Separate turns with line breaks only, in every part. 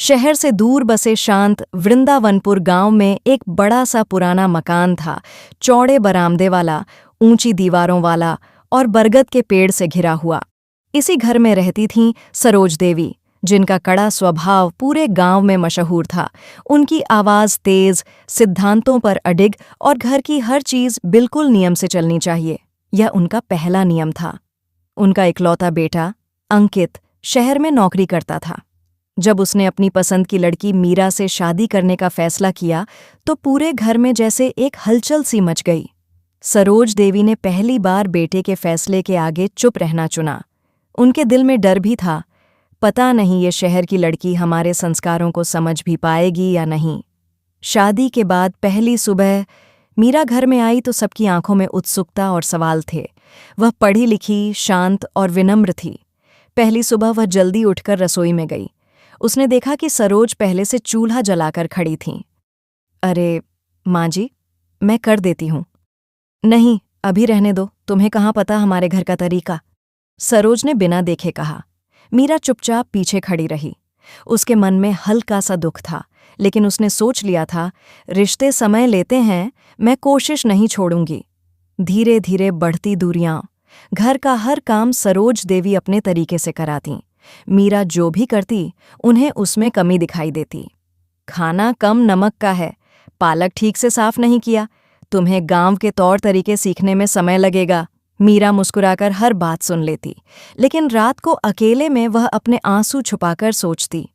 शहर से दूर बसे शांत वृंदावनपुर गांव में एक बड़ा सा पुराना मकान था, चौड़े बरामदे वाला, ऊंची दीवारों वाला और बरगद के पेड़ से घिरा हुआ। इसी घर में रहती थीं सरोज देवी, जिनका कड़ा स्वभाव पूरे गांव में मशहूर था। उनकी आवाज़ तेज, सिद्धांतों पर अडिग और घर की हर चीज़ बिल्कुल नियम से चलनी चाहिए, यह उनका पहला नियम था। उनका इकलौता बेटा अंकित शहर में नौकरी करता था। जब उसने अपनी पसंद की लड़की मीरा से शादी करने का फैसला किया तो पूरे घर में जैसे एक हलचल सी मच गई। सरोज देवी ने पहली बार बेटे के फैसले के आगे चुप रहना चुना। उनके दिल में डर भी था, पता नहीं ये शहर की लड़की हमारे संस्कारों को समझ भी पाएगी या नहीं। शादी के बाद पहली सुबह मीरा घर में आई तो सबकी आंखों में उत्सुकता और सवाल थे। वह पढ़ी लिखी, शांत और विनम्र थी। पहली सुबह वह जल्दी उठकर रसोई में गई। उसने देखा कि सरोज पहले से चूल्हा जलाकर खड़ी थीं। अरे माँ जी, मैं कर देती हूँ। नहीं, अभी रहने दो, तुम्हें कहाँ पता हमारे घर का तरीका, सरोज ने बिना देखे कहा। मीरा चुपचाप पीछे खड़ी रही। उसके मन में हल्का सा दुख था, लेकिन उसने सोच लिया था, रिश्ते समय लेते हैं, मैं कोशिश नहीं छोड़ूंगी। धीरे धीरे बढ़ती दूरियां, घर का हर काम सरोज देवी अपने तरीके से कराती। मीरा जो भी करती, उन्हें उसमें कमी दिखाई देती। खाना कम नमक का है, पालक ठीक से साफ नहीं किया, तुम्हें गांव के तौर तरीके सीखने में समय लगेगा। मीरा मुस्कुराकर हर बात सुन लेती, लेकिन रात को अकेले में वह अपने आंसू छुपाकर सोचती,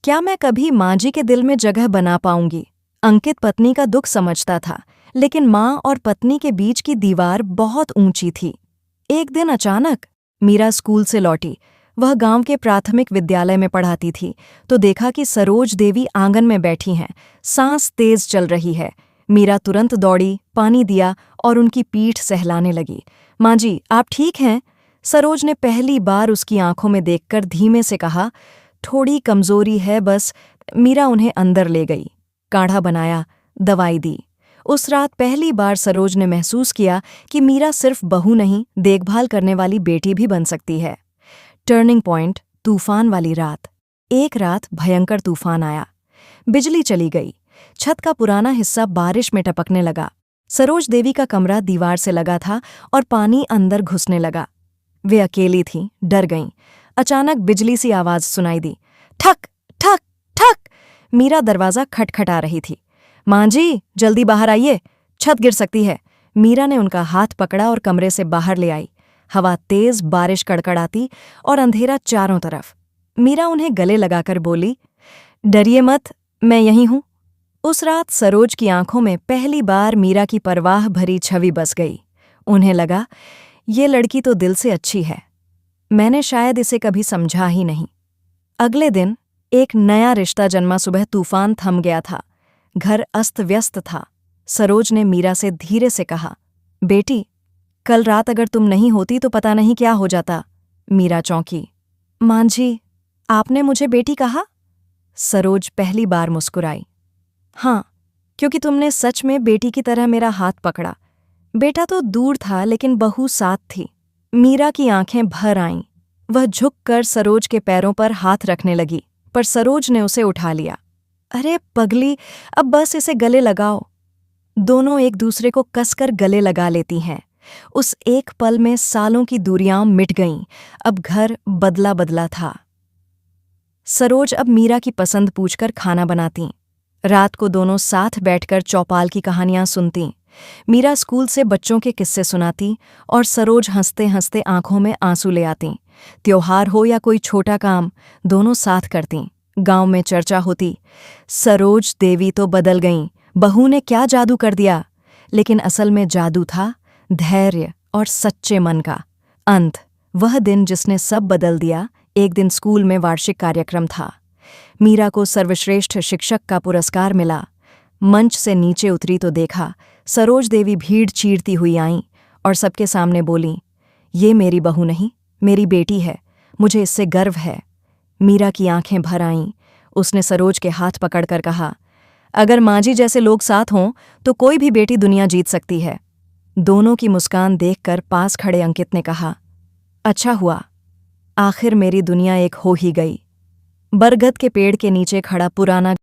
क्या मैं कभी माँ जी के दिल में जगह बना पाऊंगी। अंकित पत्नी का दुख समझता था, लेकिन माँ और पत्नी के बीच की दीवार बहुत ऊंची थी। एक दिन अचानक मीरा स्कूल से लौटी। वह गांव के प्राथमिक विद्यालय में पढ़ाती थी तो देखा कि सरोज देवी आंगन में बैठी हैं, सांस तेज चल रही है। मीरा तुरंत दौड़ी, पानी दिया और उनकी पीठ सहलाने लगी। माँ जी, आप ठीक हैं? सरोज ने पहली बार उसकी आंखों में देखकर धीमे से कहा, थोड़ी कमजोरी है बस। मीरा उन्हें अंदर ले गई, काढ़ा बनाया, दवाई दी। उस रात पहली बार सरोज ने महसूस किया कि मीरा सिर्फ बहू नहीं, देखभाल करने वाली बेटी भी बन सकती है। टर्निंग पॉइंट, तूफान वाली रात। एक रात भयंकर तूफान आया, बिजली चली गई, छत का पुराना हिस्सा बारिश में टपकने लगा। सरोज देवी का कमरा दीवार से लगा था और पानी अंदर घुसने लगा। वे अकेली थीं, डर गईं। अचानक बिजली सी आवाज सुनाई दी, ठक ठक ठक। मीरा दरवाजा खटखटा रही थी। माँ जी, जल्दी बाहर आइए, छत गिर सकती है। मीरा ने उनका हाथ पकड़ा और कमरे से बाहर ले आई। हवा तेज, बारिश कड़कड़ाती और अंधेरा चारों तरफ। मीरा उन्हें गले लगाकर बोली, डरिए मत, मैं यहीं हूं। उस रात सरोज की आंखों में पहली बार मीरा की परवाह भरी छवि बस गई। उन्हें लगा, ये लड़की तो दिल से अच्छी है, मैंने शायद इसे कभी समझा ही नहीं। अगले दिन एक नया रिश्ता जन्मा। सुबह तूफान थम गया था, घर अस्त व्यस्त था। सरोज ने मीरा से धीरे से कहा, बेटी, कल रात अगर तुम नहीं होती तो पता नहीं क्या हो जाता। मीरा चौंकी। माँ जी, आपने मुझे बेटी कहा? सरोज पहली बार मुस्कुराई। हाँ, क्योंकि तुमने सच में बेटी की तरह मेरा हाथ पकड़ा। बेटा तो दूर था, लेकिन बहू साथ थी। मीरा की आंखें भर आईं। वह झुककर सरोज के पैरों पर हाथ रखने लगी, पर सरोज ने उसे उठा लिया। अरे पगली, अब बस इसे गले लगाओ। दोनों एक दूसरे को कसकर गले लगा लेती हैं। उस एक पल में सालों की दूरियां मिट गईं। अब घर बदला बदला था। सरोज अब मीरा की पसंद पूछकर खाना बनाती। रात को दोनों साथ बैठकर चौपाल की कहानियां सुनती। मीरा स्कूल से बच्चों के किस्से सुनाती और सरोज हंसते हंसते आंखों में आंसू ले आती। त्योहार हो या कोई छोटा काम, दोनों साथ करती। गांव में चर्चा होती, सरोज देवी तो बदल गईं, बहू ने क्या जादू कर दिया। लेकिन असल में जादू था धैर्य और सच्चे मन का। अंत, वह दिन जिसने सब बदल दिया। एक दिन स्कूल में वार्षिक कार्यक्रम था। मीरा को सर्वश्रेष्ठ शिक्षक का पुरस्कार मिला। मंच से नीचे उतरी तो देखा सरोज देवी भीड़ चीरती हुई आईं और सबके सामने बोलीं, ये मेरी बहू नहीं, मेरी बेटी है, मुझे इससे गर्व है। मीरा की आंखें भर आईं। उसने सरोज के हाथ पकड़कर कहा, अगर माँ जी जैसे लोग साथ हों तो कोई भी बेटी दुनिया जीत सकती है। दोनों की मुस्कान देखकर पास खड़े अंकित ने कहा, अच्छा हुआ, आखिर मेरी दुनिया एक हो ही गई। बरगद के पेड़ के नीचे खड़ा पुराना